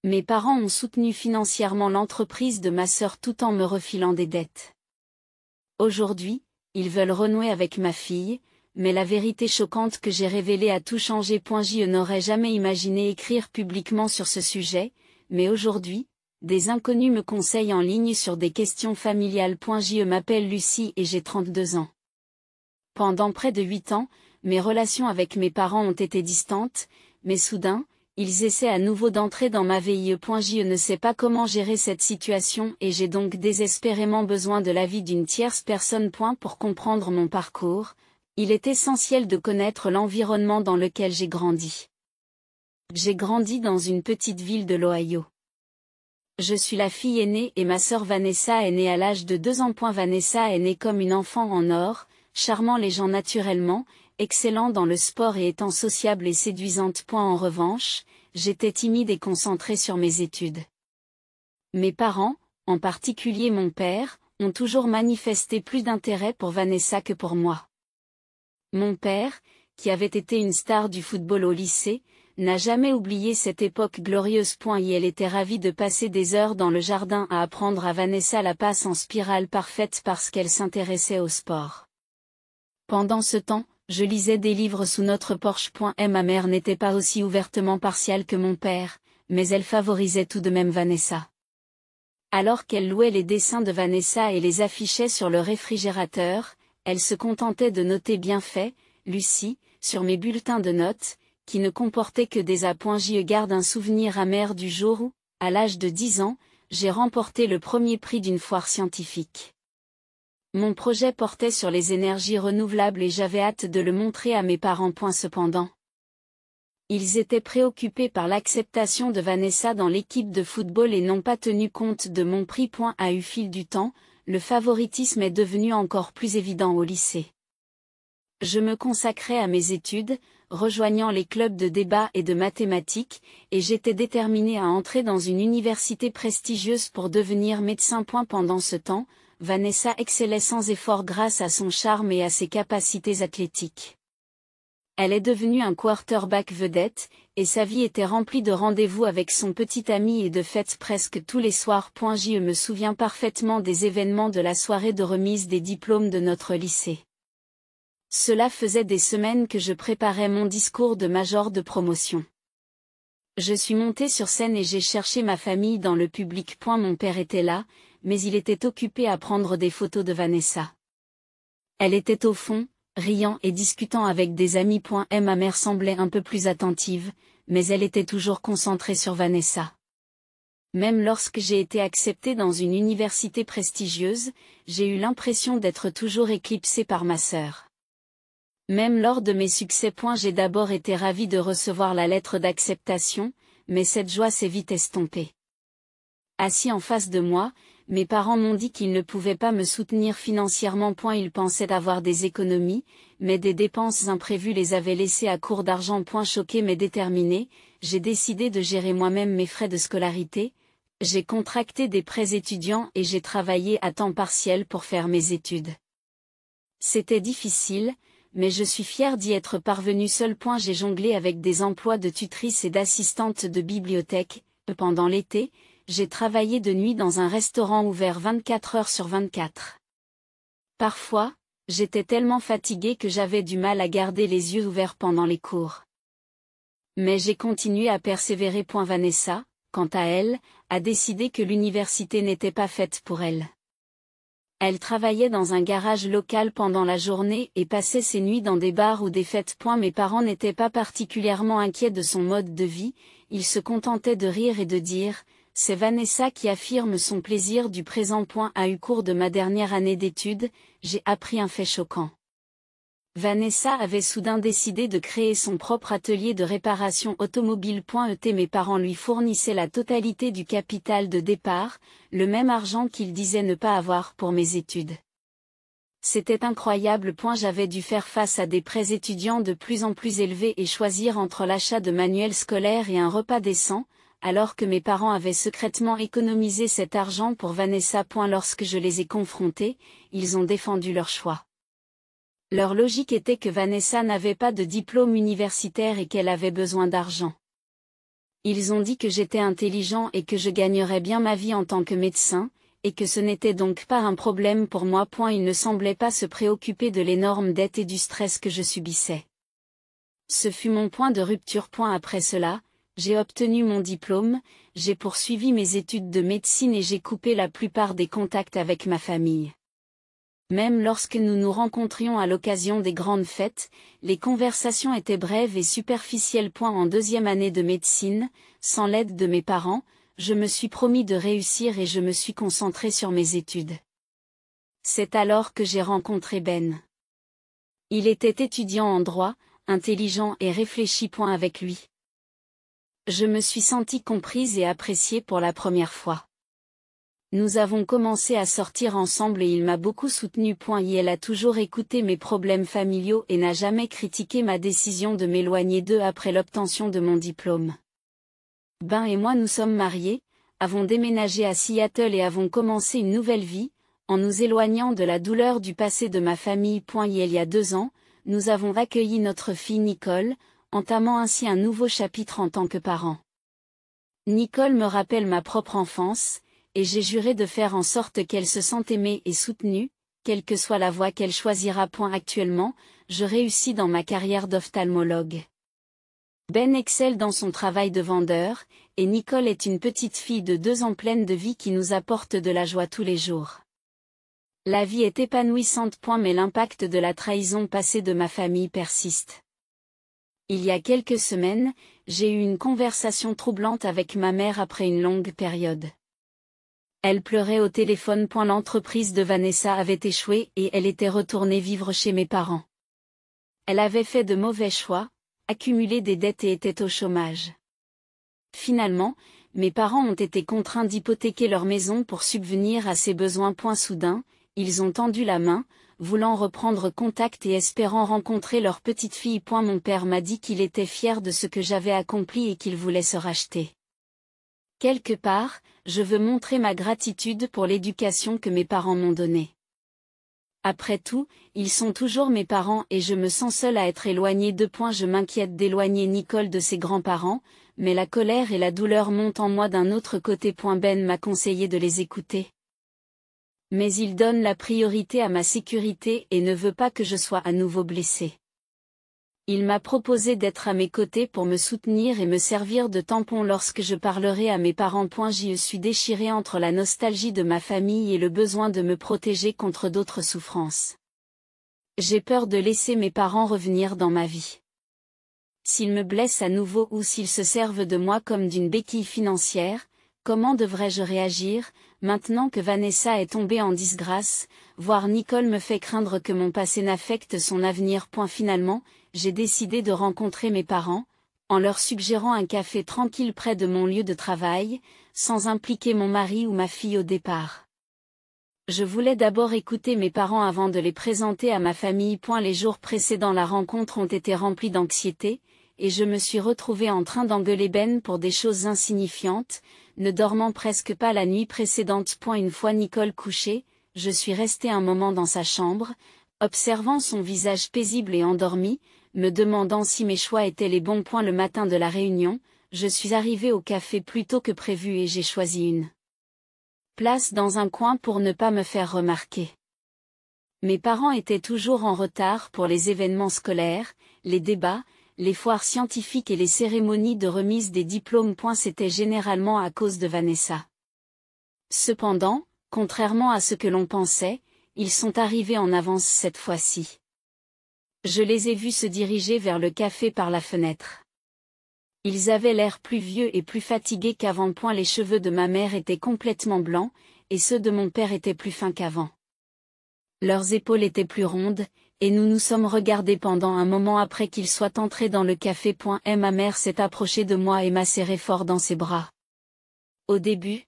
Mes parents ont soutenu financièrement l'entreprise de ma sœur tout en me refilant des dettes. Aujourd'hui, ils veulent renouer avec ma fille, mais la vérité choquante que j'ai révélée a tout changé. Je n'aurais jamais imaginé écrire publiquement sur ce sujet, mais aujourd'hui, des inconnus me conseillent en ligne sur des questions familiales. Je m'appelle Lucie et j'ai 32 ans. Pendant près de 8 ans, mes relations avec mes parents ont été distantes, mais soudain, ils essaient à nouveau d'entrer dans ma vie. Je ne sais pas comment gérer cette situation et j'ai donc désespérément besoin de l'avis d'une tierce personne. Pour comprendre mon parcours, il est essentiel de connaître l'environnement dans lequel j'ai grandi. J'ai grandi dans une petite ville de l'Ohio. Je suis la fille aînée et ma sœur Vanessa est née à l'âge de 2 ans. Vanessa est née comme une enfant en or, charmant les gens naturellement, excellent dans le sport et étant sociable et séduisante. En revanche, j'étais timide et concentrée sur mes études. Mes parents, en particulier mon père, ont toujours manifesté plus d'intérêt pour Vanessa que pour moi. Mon père, qui avait été une star du football au lycée, n'a jamais oublié cette époque glorieuse. Et elle était ravie de passer des heures dans le jardin à apprendre à Vanessa la passe en spirale parfaite parce qu'elle s'intéressait au sport. Pendant ce temps, je lisais des livres sous notre porche. Ma mère n'était pas aussi ouvertement partiale que mon père, mais elle favorisait tout de même Vanessa. Alors qu'elle louait les dessins de Vanessa et les affichait sur le réfrigérateur, elle se contentait de noter bien fait, Lucie, sur mes bulletins de notes, qui ne comportaient que des A. Je garde un souvenir amer du jour où, à l'âge de 10 ans, j'ai remporté le premier prix d'une foire scientifique. Mon projet portait sur les énergies renouvelables et j'avais hâte de le montrer à mes parents. Cependant, ils étaient préoccupés par l'acceptation de Vanessa dans l'équipe de football et n'ont pas tenu compte de mon prix. Au fil du temps, le favoritisme est devenu encore plus évident au lycée. Je me consacrais à mes études, rejoignant les clubs de débat et de mathématiques, et j'étais déterminée à entrer dans une université prestigieuse pour devenir médecin. Pendant ce temps, Vanessa excellait sans effort grâce à son charme et à ses capacités athlétiques. Elle est devenue un quarterback vedette, et sa vie était remplie de rendez-vous avec son petit ami et de fêtes presque tous les soirs. Je me souviens parfaitement des événements de la soirée de remise des diplômes de notre lycée. Cela faisait des semaines que je préparais mon discours de major de promotion. Je suis montée sur scène et j'ai cherché ma famille dans le public. Mon père était là, mais il était occupé à prendre des photos de Vanessa. Elle était au fond, riant et discutant avec des amis. Ma mère semblait un peu plus attentive, mais elle était toujours concentrée sur Vanessa. Même lorsque j'ai été acceptée dans une université prestigieuse, j'ai eu l'impression d'être toujours éclipsée par ma sœur. Même lors de mes succès. J'ai d'abord été ravie de recevoir la lettre d'acceptation, mais cette joie s'est vite estompée. Assis en face de moi, mes parents m'ont dit qu'ils ne pouvaient pas me soutenir financièrement. Ils pensaient avoir des économies, mais des dépenses imprévues les avaient laissés à court d'argent. Choquée mais déterminée, j'ai décidé de gérer moi-même mes frais de scolarité. J'ai contracté des prêts étudiants et j'ai travaillé à temps partiel pour faire mes études. C'était difficile, mais je suis fière d'y être parvenue seule. J'ai jonglé avec des emplois de tutrice et d'assistante de bibliothèque. Pendant l'été, j'ai travaillé de nuit dans un restaurant ouvert 24 heures sur 24. Parfois, j'étais tellement fatiguée que j'avais du mal à garder les yeux ouverts pendant les cours. Mais j'ai continué à persévérer. Vanessa, quant à elle, a décidé que l'université n'était pas faite pour elle. Elle travaillait dans un garage local pendant la journée et passait ses nuits dans des bars ou des fêtes. Mes parents n'étaient pas particulièrement inquiets de son mode de vie, ils se contentaient de rire et de dire « C'est Vanessa qui affirme son plaisir du présent. » Au cours de ma dernière année d'études, j'ai appris un fait choquant. Vanessa avait soudain décidé de créer son propre atelier de réparation automobile. Mes parents lui fournissaient la totalité du capital de départ, le même argent qu'ils disaient ne pas avoir pour mes études. C'était incroyable. J'avais dû faire face à des prêts étudiants de plus en plus élevés et choisir entre l'achat de manuels scolaires et un repas décent, alors que mes parents avaient secrètement économisé cet argent pour Vanessa. Lorsque je les ai confrontés, ils ont défendu leur choix. Leur logique était que Vanessa n'avait pas de diplôme universitaire et qu'elle avait besoin d'argent. Ils ont dit que j'étais intelligent et que je gagnerais bien ma vie en tant que médecin, et que ce n'était donc pas un problème pour moi. Ils ne semblaient pas se préoccuper de l'énorme dette et du stress que je subissais. Ce fut mon point de rupture. Après cela, j'ai obtenu mon diplôme, j'ai poursuivi mes études de médecine et j'ai coupé la plupart des contacts avec ma famille. Même lorsque nous nous rencontrions à l'occasion des grandes fêtes, les conversations étaient brèves et superficielles. En deuxième année de médecine, sans l'aide de mes parents, je me suis promis de réussir et je me suis concentré sur mes études. C'est alors que j'ai rencontré Ben. Il était étudiant en droit, intelligent et réfléchi. Avec lui, je me suis sentie comprise et appréciée pour la première fois. Nous avons commencé à sortir ensemble et il m'a beaucoup soutenue. Elle a toujours écouté mes problèmes familiaux et n'a jamais critiqué ma décision de m'éloigner d'eux après l'obtention de mon diplôme. Ben et moi nous sommes mariés, avons déménagé à Seattle et avons commencé une nouvelle vie, en nous éloignant de la douleur du passé de ma famille. Il y a 2 ans, nous avons accueilli notre fille Nicole, entamant ainsi un nouveau chapitre en tant que parents. Nicole me rappelle ma propre enfance, et j'ai juré de faire en sorte qu'elle se sente aimée et soutenue, quelle que soit la voie qu'elle choisira. Actuellement, je réussis dans ma carrière d'ophtalmologue. Ben excelle dans son travail de vendeur, et Nicole est une petite fille de 2 ans pleine de vie qui nous apporte de la joie tous les jours. La vie est épanouissante. Mais l'impact de la trahison passée de ma famille persiste. Il y a quelques semaines, j'ai eu une conversation troublante avec ma mère après une longue période. Elle pleurait au téléphone. L'entreprise de Vanessa avait échoué et elle était retournée vivre chez mes parents. Elle avait fait de mauvais choix, accumulé des dettes et était au chômage. Finalement, mes parents ont été contraints d'hypothéquer leur maison pour subvenir à ses besoins. Soudain, ils ont tendu la main, voulant reprendre contact et espérant rencontrer leur petite fille. Mon père m'a dit qu'il était fier de ce que j'avais accompli et qu'il voulait se racheter. Quelque part, je veux montrer ma gratitude pour l'éducation que mes parents m'ont donnée. Après tout, ils sont toujours mes parents et je me sens seule à être éloignée d'eux. Je m'inquiète d'éloigner Nicole de ses grands-parents, mais la colère et la douleur montent en moi d'un autre côté. Ben m'a conseillé de les écouter. Mais il donne la priorité à ma sécurité et ne veut pas que je sois à nouveau blessée. Il m'a proposé d'être à mes côtés pour me soutenir et me servir de tampon lorsque je parlerai à mes parents. J'y suis déchirée entre la nostalgie de ma famille et le besoin de me protéger contre d'autres souffrances. J'ai peur de laisser mes parents revenir dans ma vie. S'ils me blessent à nouveau ou s'ils se servent de moi comme d'une béquille financière, comment devrais-je réagir, maintenant que Vanessa est tombée en disgrâce, voir Nicole me fait craindre que mon passé n'affecte son avenir. Finalement, j'ai décidé de rencontrer mes parents, en leur suggérant un café tranquille près de mon lieu de travail, sans impliquer mon mari ou ma fille au départ. Je voulais d'abord écouter mes parents avant de les présenter à ma famille. Les jours précédant la rencontre ont été remplis d'anxiété, et je me suis retrouvée en train d'engueuler Ben pour des choses insignifiantes, ne dormant presque pas la nuit précédente. Une fois Nicole couchée, je suis restée un moment dans sa chambre, observant son visage paisible et endormi, me demandant si mes choix étaient les bons. Le matin de la réunion, je suis arrivée au café plus tôt que prévu et j'ai choisi une place dans un coin pour ne pas me faire remarquer. Mes parents étaient toujours en retard pour les événements scolaires, les débats, les foires scientifiques et les cérémonies de remise des diplômes. C'était généralement à cause de Vanessa. Cependant, contrairement à ce que l'on pensait, ils sont arrivés en avance cette fois-ci. Je les ai vus se diriger vers le café par la fenêtre. Ils avaient l'air plus vieux et plus fatigués qu'avant. Les cheveux de ma mère étaient complètement blancs, et ceux de mon père étaient plus fins qu'avant. Leurs épaules étaient plus rondes, et nous nous sommes regardés pendant un moment après qu'ils soient entrés dans le café. Ma mère s'est approchée de moi et m'a serré fort dans ses bras. Au début,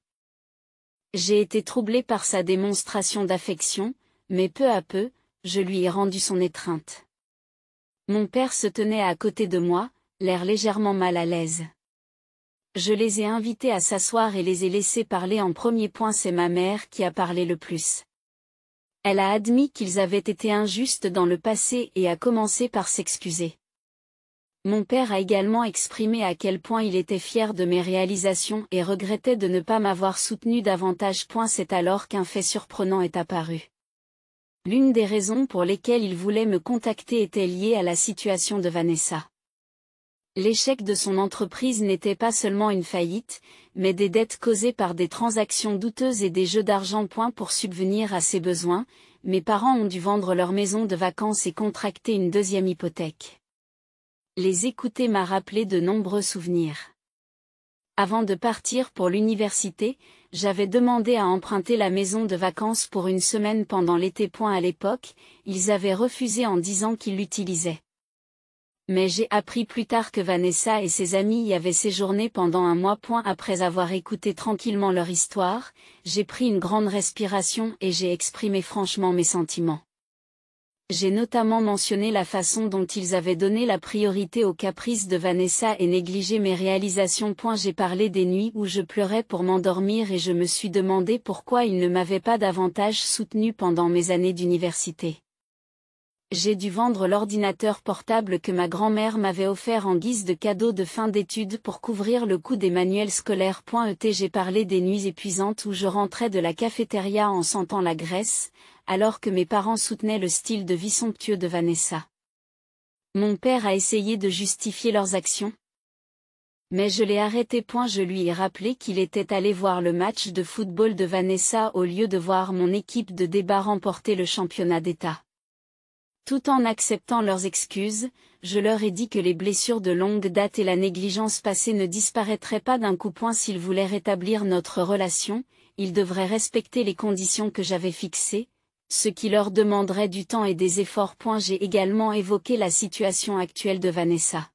j'ai été troublée par sa démonstration d'affection, mais peu à peu, je lui ai rendu son étreinte. Mon père se tenait à côté de moi, l'air légèrement mal à l'aise. Je les ai invités à s'asseoir et les ai laissés parler en premier. C'est ma mère qui a parlé le plus. Elle a admis qu'ils avaient été injustes dans le passé et a commencé par s'excuser. Mon père a également exprimé à quel point il était fier de mes réalisations et regrettait de ne pas m'avoir soutenu davantage. C'est alors qu'un fait surprenant est apparu. L'une des raisons pour lesquelles il voulait me contacter était liée à la situation de Vanessa. L'échec de son entreprise n'était pas seulement une faillite, mais des dettes causées par des transactions douteuses et des jeux d'argent. Pour subvenir à ses besoins, mes parents ont dû vendre leur maison de vacances et contracter une deuxième hypothèque. Les écouter m'a rappelé de nombreux souvenirs. Avant de partir pour l'université, j'avais demandé à emprunter la maison de vacances pour une semaine pendant l'été. À l'époque, ils avaient refusé en disant qu'ils l'utilisaient. Mais j'ai appris plus tard que Vanessa et ses amis y avaient séjourné pendant un mois. Après avoir écouté tranquillement leur histoire, j'ai pris une grande respiration et j'ai exprimé franchement mes sentiments. J'ai notamment mentionné la façon dont ils avaient donné la priorité aux caprices de Vanessa et négligé mes réalisations. J'ai parlé des nuits où je pleurais pour m'endormir et je me suis demandé pourquoi ils ne m'avaient pas davantage soutenu pendant mes années d'université. J'ai dû vendre l'ordinateur portable que ma grand-mère m'avait offert en guise de cadeau de fin d'études pour couvrir le coût des manuels scolaires. J'ai parlé des nuits épuisantes où je rentrais de la cafétéria en sentant la graisse, alors que mes parents soutenaient le style de vie somptueux de Vanessa. Mon père a essayé de justifier leurs actions. Mais je l'ai arrêté. Je lui ai rappelé qu'il était allé voir le match de football de Vanessa au lieu de voir mon équipe de débat remporter le championnat d'État. Tout en acceptant leurs excuses, je leur ai dit que les blessures de longue date et la négligence passée ne disparaîtraient pas d'un coup. S'ils voulaient rétablir notre relation, ils devraient respecter les conditions que j'avais fixées, ce qui leur demanderait du temps et des efforts. J'ai également évoqué la situation actuelle de Vanessa.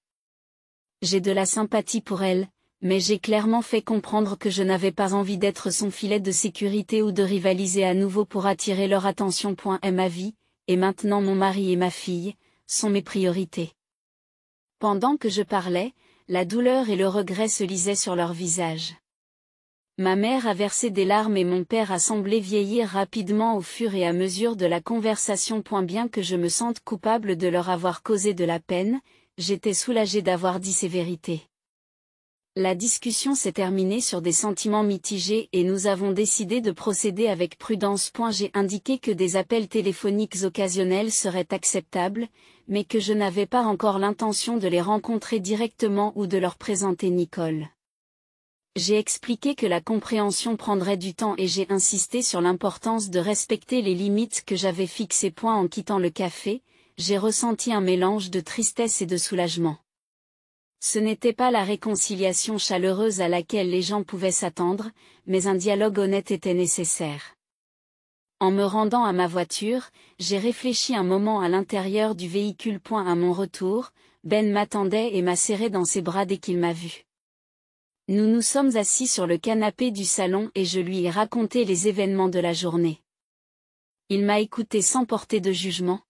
J'ai de la sympathie pour elle, mais j'ai clairement fait comprendre que je n'avais pas envie d'être son filet de sécurité ou de rivaliser à nouveau pour attirer leur attention. Ma vie, et maintenant mon mari et ma fille, sont mes priorités. Pendant que je parlais, la douleur et le regret se lisaient sur leur visage. Ma mère a versé des larmes et mon père a semblé vieillir rapidement au fur et à mesure de la conversation. Bien que je me sente coupable de leur avoir causé de la peine, j'étais soulagée d'avoir dit ces vérités. La discussion s'est terminée sur des sentiments mitigés et nous avons décidé de procéder avec prudence. J'ai indiqué que des appels téléphoniques occasionnels seraient acceptables, mais que je n'avais pas encore l'intention de les rencontrer directement ou de leur présenter Nicole. J'ai expliqué que la compréhension prendrait du temps et j'ai insisté sur l'importance de respecter les limites que j'avais fixées. En quittant le café, j'ai ressenti un mélange de tristesse et de soulagement. Ce n'était pas la réconciliation chaleureuse à laquelle les gens pouvaient s'attendre, mais un dialogue honnête était nécessaire. En me rendant à ma voiture, j'ai réfléchi un moment à l'intérieur du véhicule. À mon retour, Ben m'attendait et m'a serré dans ses bras dès qu'il m'a vu. Nous nous sommes assis sur le canapé du salon et je lui ai raconté les événements de la journée. Il m'a écouté sans porter de jugement,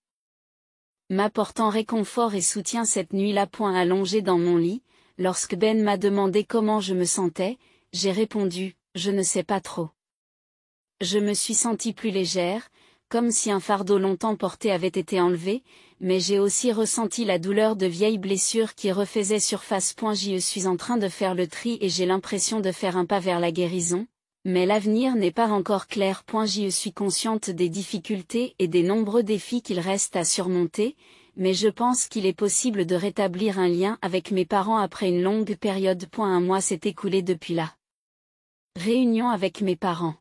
m'apportant réconfort et soutien cette nuit-là. Allongé dans mon lit, lorsque Ben m'a demandé comment je me sentais, j'ai répondu, je ne sais pas trop. Je me suis sentie plus légère, comme si un fardeau longtemps porté avait été enlevé, mais j'ai aussi ressenti la douleur de vieilles blessures qui refaisaient surface. Je suis en train de faire le tri et j'ai l'impression de faire un pas vers la guérison. Mais l'avenir n'est pas encore clair. Je suis consciente des difficultés et des nombreux défis qu'il reste à surmonter, mais je pense qu'il est possible de rétablir un lien avec mes parents après une longue période. Un mois s'est écoulé depuis la réunion avec mes parents.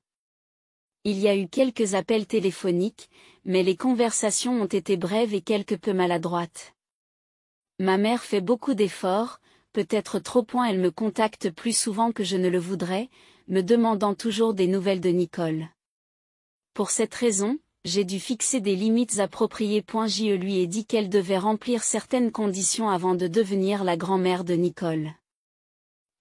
Il y a eu quelques appels téléphoniques, mais les conversations ont été brèves et quelque peu maladroites. Ma mère fait beaucoup d'efforts, peut-être trop. Elle me contacte plus souvent que je ne le voudrais, me demandant toujours des nouvelles de Nicole. Pour cette raison, j'ai dû fixer des limites appropriées. Je lui ai dit qu'elle devait remplir certaines conditions avant de devenir la grand-mère de Nicole.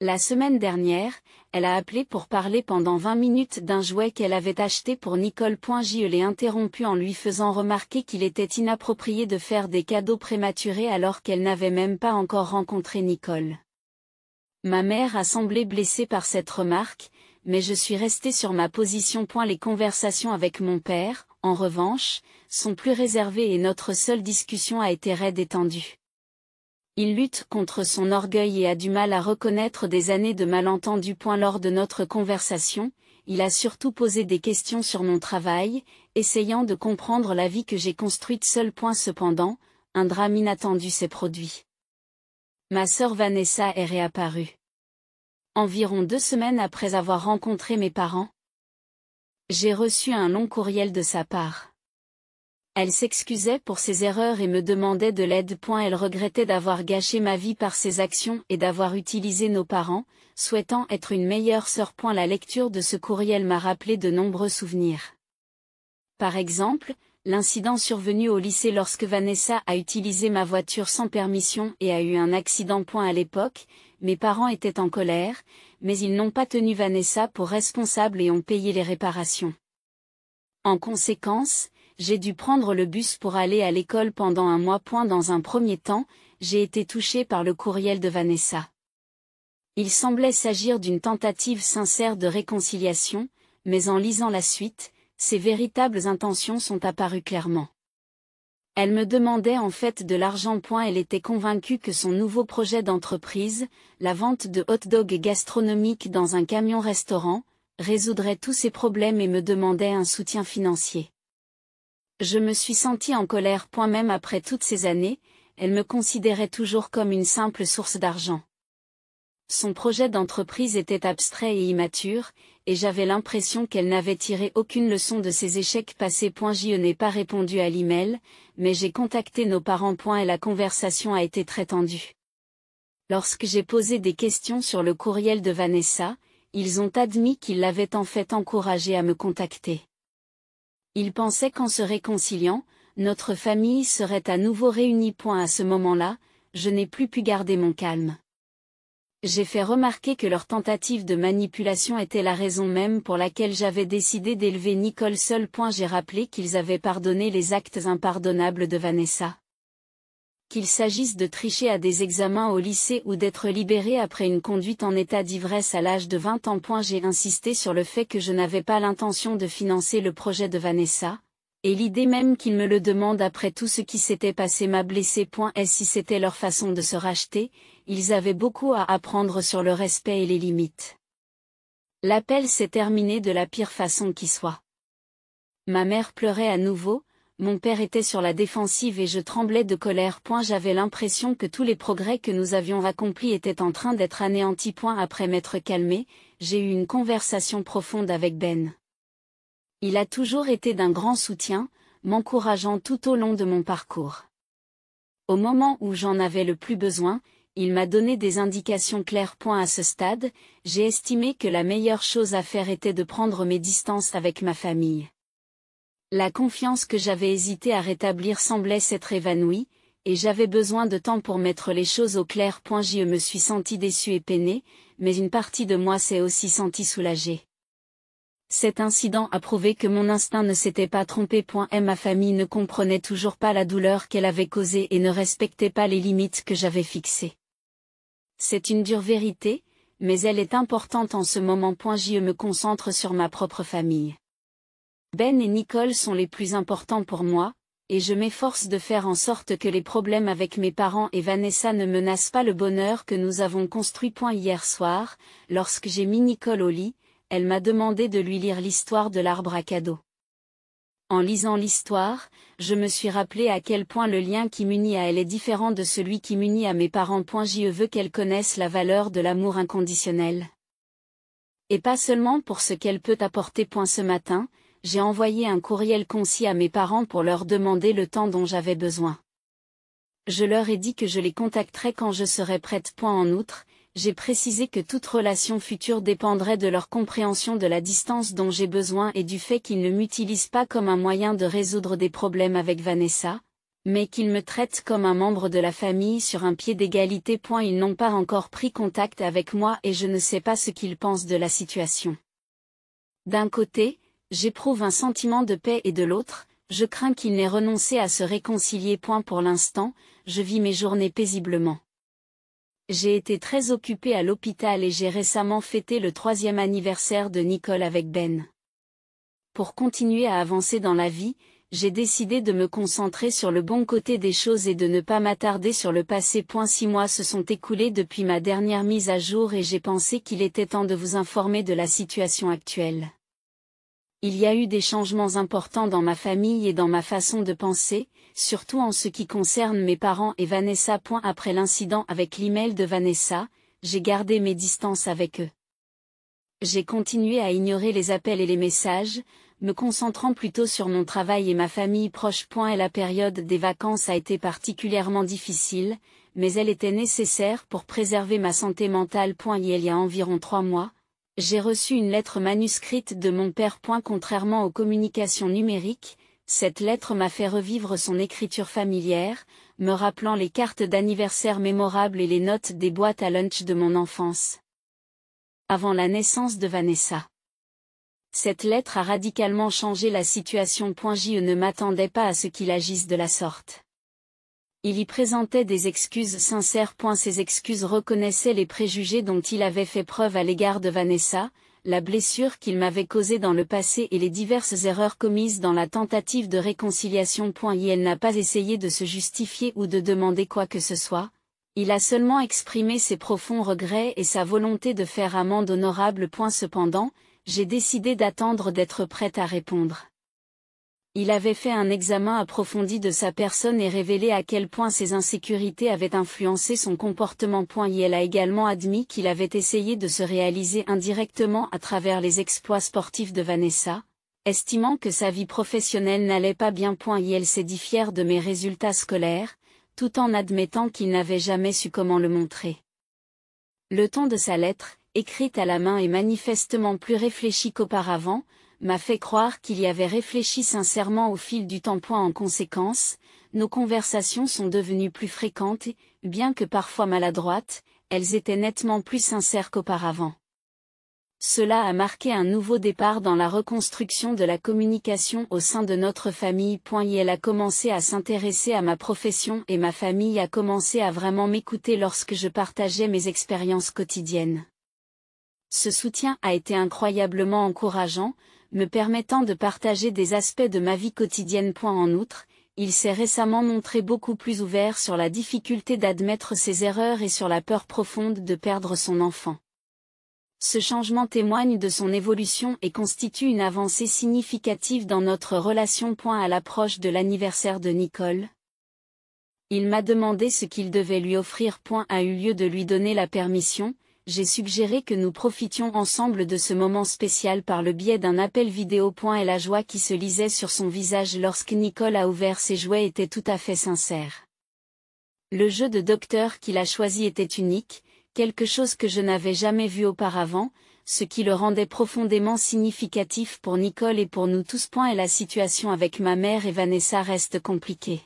La semaine dernière, elle a appelé pour parler pendant 20 minutes d'un jouet qu'elle avait acheté pour Nicole. Je l'ai interrompu en lui faisant remarquer qu'il était inapproprié de faire des cadeaux prématurés alors qu'elle n'avait même pas encore rencontré Nicole. Ma mère a semblé blessée par cette remarque, mais je suis restée sur ma position. Les conversations avec mon père, en revanche, sont plus réservées et notre seule discussion a été raide et tendue. Il lutte contre son orgueil et a du mal à reconnaître des années de malentendus. Lors de notre conversation, il a surtout posé des questions sur mon travail, essayant de comprendre la vie que j'ai construite seule. Cependant, un drame inattendu s'est produit. Ma sœur Vanessa est réapparue. Environ 2 semaines après avoir rencontré mes parents, j'ai reçu un long courriel de sa part. Elle s'excusait pour ses erreurs et me demandait de l'aide. Elle regrettait d'avoir gâché ma vie par ses actions et d'avoir utilisé nos parents, souhaitant être une meilleure sœur. La lecture de ce courriel m'a rappelé de nombreux souvenirs. Par exemple, l'incident survenu au lycée lorsque Vanessa a utilisé ma voiture sans permission et a eu un accident. À l'époque, mes parents étaient en colère, mais ils n'ont pas tenu Vanessa pour responsable et ont payé les réparations. En conséquence, j'ai dû prendre le bus pour aller à l'école pendant un mois. Dans un premier temps, j'ai été touchée par le courriel de Vanessa. Il semblait s'agir d'une tentative sincère de réconciliation, mais en lisant la suite, ses véritables intentions sont apparues clairement. Elle me demandait en fait de l'argent. Elle était convaincue que son nouveau projet d'entreprise, la vente de hot-dogs gastronomiques dans un camion-restaurant, résoudrait tous ses problèmes et me demandait un soutien financier. Je me suis sentie en colère. Même après toutes ces années, elle me considérait toujours comme une simple source d'argent. Son projet d'entreprise était abstrait et immature, et j'avais l'impression qu'elle n'avait tiré aucune leçon de ses échecs passés. Je n'ai pas répondu à l'email, mais j'ai contacté nos parents. Et la conversation a été très tendue. Lorsque j'ai posé des questions sur le courriel de Vanessa, ils ont admis qu'ils l'avaient en fait encouragée à me contacter. Ils pensaient qu'en se réconciliant, notre famille serait à nouveau réunie. À ce moment-là, je n'ai plus pu garder mon calme. J'ai fait remarquer que leur tentative de manipulation était la raison même pour laquelle j'avais décidé d'élever Nicole seule. J'ai rappelé qu'ils avaient pardonné les actes impardonnables de Vanessa. Qu'il s'agisse de tricher à des examens au lycée ou d'être libéré après une conduite en état d'ivresse à l'âge de 20 ans. J'ai insisté sur le fait que je n'avais pas l'intention de financer le projet de Vanessa, et l'idée même qu'ils me le demandent après tout ce qui s'était passé m'a blessé. Et si c'était leur façon de se racheter, ils avaient beaucoup à apprendre sur le respect et les limites. L'appel s'est terminé de la pire façon qui soit. Ma mère pleurait à nouveau, mon père était sur la défensive et je tremblais de colère. J'avais l'impression que tous les progrès que nous avions accomplis étaient en train d'être anéantis. Après m'être calmé, j'ai eu une conversation profonde avec Ben. Il a toujours été d'un grand soutien, m'encourageant tout au long de mon parcours. Au moment où j'en avais le plus besoin, il m'a donné des indications claires. À ce stade, j'ai estimé que la meilleure chose à faire était de prendre mes distances avec ma famille. La confiance que j'avais hésité à rétablir semblait s'être évanouie, et j'avais besoin de temps pour mettre les choses au clair. Je me suis senti déçu et peiné, mais une partie de moi s'est aussi sentie soulagée. Cet incident a prouvé que mon instinct ne s'était pas trompé. Ma famille ne comprenait toujours pas la douleur qu'elle avait causée et ne respectait pas les limites que j'avais fixées. C'est une dure vérité, mais elle est importante en ce moment. Je me concentre sur ma propre famille. Ben et Nicole sont les plus importants pour moi, et je m'efforce de faire en sorte que les problèmes avec mes parents et Vanessa ne menacent pas le bonheur que nous avons construit. Hier soir, lorsque j'ai mis Nicole au lit, elle m'a demandé de lui lire l'histoire de l'arbre à cadeaux. En lisant l'histoire, je me suis rappelé à quel point le lien qui m'unit à elle est différent de celui qui m'unit à mes parents. Je veux qu'elle connaisse la valeur de l'amour inconditionnel. Et pas seulement pour ce qu'elle peut apporter. Ce matin, j'ai envoyé un courriel concis à mes parents pour leur demander le temps dont j'avais besoin. Je leur ai dit que je les contacterais quand je serais prête. En outre, j'ai précisé que toute relation future dépendrait de leur compréhension de la distance dont j'ai besoin et du fait qu'ils ne m'utilisent pas comme un moyen de résoudre des problèmes avec Vanessa, mais qu'ils me traitent comme un membre de la famille sur un pied d'égalité. Ils n'ont pas encore pris contact avec moi et je ne sais pas ce qu'ils pensent de la situation. D'un côté, j'éprouve un sentiment de paix et de l'autre, je crains qu'ils n'aient renoncé à se réconcilier. Pour l'instant, je vis mes journées paisiblement. J'ai été très occupée à l'hôpital et j'ai récemment fêté le 3e anniversaire de Nicole avec Ben. Pour continuer à avancer dans la vie, j'ai décidé de me concentrer sur le bon côté des choses et de ne pas m'attarder sur le passé. 6 mois se sont écoulés depuis ma dernière mise à jour et j'ai pensé qu'il était temps de vous informer de la situation actuelle. Il y a eu des changements importants dans ma famille et dans ma façon de penser, surtout en ce qui concerne mes parents et Vanessa. Après l'incident avec l'email de Vanessa, j'ai gardé mes distances avec eux. J'ai continué à ignorer les appels et les messages, me concentrant plutôt sur mon travail et ma famille proche. Et la période des vacances a été particulièrement difficile, mais elle était nécessaire pour préserver ma santé mentale. Il y a environ 3 mois, j'ai reçu une lettre manuscrite de mon père. Contrairement aux communications numériques, cette lettre m'a fait revivre son écriture familière, me rappelant les cartes d'anniversaire mémorables et les notes des boîtes à lunch de mon enfance. Avant la naissance de Vanessa. Cette lettre a radicalement changé la situation. Je ne m'attendais pas à ce qu'il agisse de la sorte. Il y présentait des excuses sincères. Ces excuses reconnaissaient les préjugés dont il avait fait preuve à l'égard de Vanessa, la blessure qu'il m'avait causée dans le passé et les diverses erreurs commises dans la tentative de réconciliation. Elle n'a pas essayé de se justifier ou de demander quoi que ce soit. Il a seulement exprimé ses profonds regrets et sa volonté de faire amende honorable. Cependant, j'ai décidé d'attendre d'être prête à répondre. Il avait fait un examen approfondi de sa personne et révélé à quel point ses insécurités avaient influencé son comportement. Elle a également admis qu'il avait essayé de se réaliser indirectement à travers les exploits sportifs de Vanessa, estimant que sa vie professionnelle n'allait pas bien. Elle s'est dit fière de mes résultats scolaires, tout en admettant qu'il n'avait jamais su comment le montrer. Le ton de sa lettre, écrite à la main et manifestement plus réfléchi qu'auparavant, m'a fait croire qu'il y avait réfléchi sincèrement au fil du temps. En conséquence, nos conversations sont devenues plus fréquentes et, bien que parfois maladroites, elles étaient nettement plus sincères qu'auparavant. Cela a marqué un nouveau départ dans la reconstruction de la communication au sein de notre famille. Elle a commencé à s'intéresser à ma profession et ma famille a commencé à vraiment m'écouter lorsque je partageais mes expériences quotidiennes. Ce soutien a été incroyablement encourageant, me permettant de partager des aspects de ma vie quotidienne. En outre, il s'est récemment montré beaucoup plus ouvert sur la difficulté d'admettre ses erreurs et sur la peur profonde de perdre son enfant. Ce changement témoigne de son évolution et constitue une avancée significative dans notre relation. À l'approche de l'anniversaire de Nicole, il m'a demandé ce qu'il devait lui offrir. A eu lieu de lui donner la permission, j'ai suggéré que nous profitions ensemble de ce moment spécial par le biais d'un appel vidéo. Et la joie qui se lisait sur son visage lorsque Nicole a ouvert ses jouets était tout à fait sincère. Le jeu de docteur qu'il a choisi était unique, quelque chose que je n'avais jamais vu auparavant, ce qui le rendait profondément significatif pour Nicole et pour nous tous. Et la situation avec ma mère et Vanessa reste compliquée.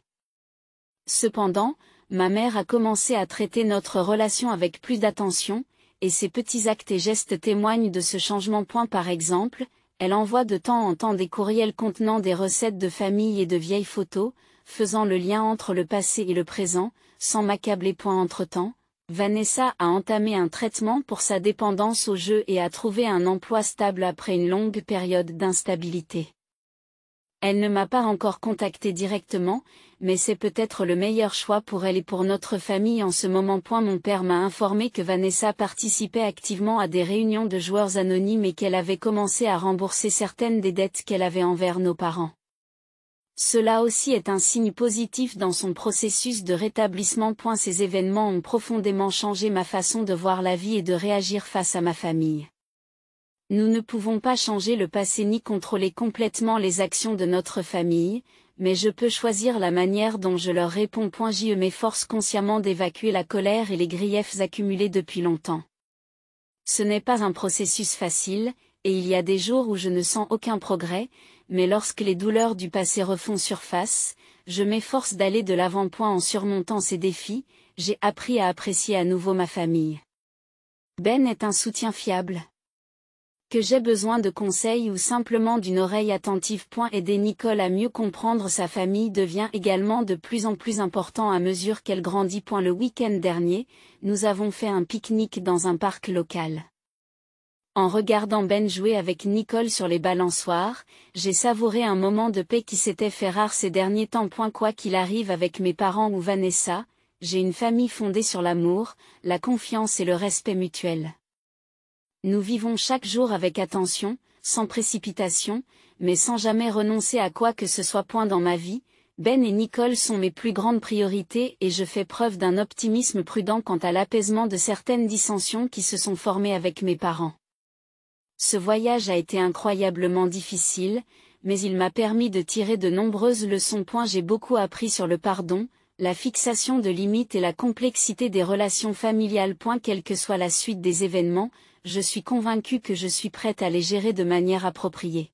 Cependant, ma mère a commencé à traiter notre relation avec plus d'attention, et ses petits actes et gestes témoignent de ce changement. Par exemple, elle envoie de temps en temps des courriels contenant des recettes de famille et de vieilles photos, faisant le lien entre le passé et le présent, sans m'accabler. Entre-temps, Vanessa a entamé un traitement pour sa dépendance aux jeux et a trouvé un emploi stable après une longue période d'instabilité. Elle ne m'a pas encore contacté directement, mais c'est peut-être le meilleur choix pour elle et pour notre famille en ce moment. Mon père m'a informé que Vanessa participait activement à des réunions de joueurs anonymes et qu'elle avait commencé à rembourser certaines des dettes qu'elle avait envers nos parents. Cela aussi est un signe positif dans son processus de rétablissement. Ces événements ont profondément changé ma façon de voir la vie et de réagir face à ma famille. Nous ne pouvons pas changer le passé ni contrôler complètement les actions de notre famille, mais je peux choisir la manière dont je leur réponds. Je m'efforce consciemment d'évacuer la colère et les griefs accumulés depuis longtemps. Ce n'est pas un processus facile, et il y a des jours où je ne sens aucun progrès, mais lorsque les douleurs du passé refont surface, je m'efforce d'aller de l'avant. En surmontant ces défis, j'ai appris à apprécier à nouveau ma famille. Ben est un soutien fiable. Que j'ai besoin de conseils ou simplement d'une oreille attentive. Aider Nicole à mieux comprendre sa famille devient également de plus en plus important à mesure qu'elle grandit. Le week-end dernier, nous avons fait un pique-nique dans un parc local. En regardant Ben jouer avec Nicole sur les balançoires, j'ai savouré un moment de paix qui s'était fait rare ces derniers temps. Quoi qu'il arrive avec mes parents ou Vanessa, j'ai une famille fondée sur l'amour, la confiance et le respect mutuel. Nous vivons chaque jour avec attention, sans précipitation, mais sans jamais renoncer à quoi que ce soit. Dans ma vie, Ben et Nicole sont mes plus grandes priorités et je fais preuve d'un optimisme prudent quant à l'apaisement de certaines dissensions qui se sont formées avec mes parents. Ce voyage a été incroyablement difficile, mais il m'a permis de tirer de nombreuses leçons. J'ai beaucoup appris sur le pardon, la fixation de limites et la complexité des relations familiales. Quelle que soit la suite des événements, je suis convaincue que je suis prête à les gérer de manière appropriée.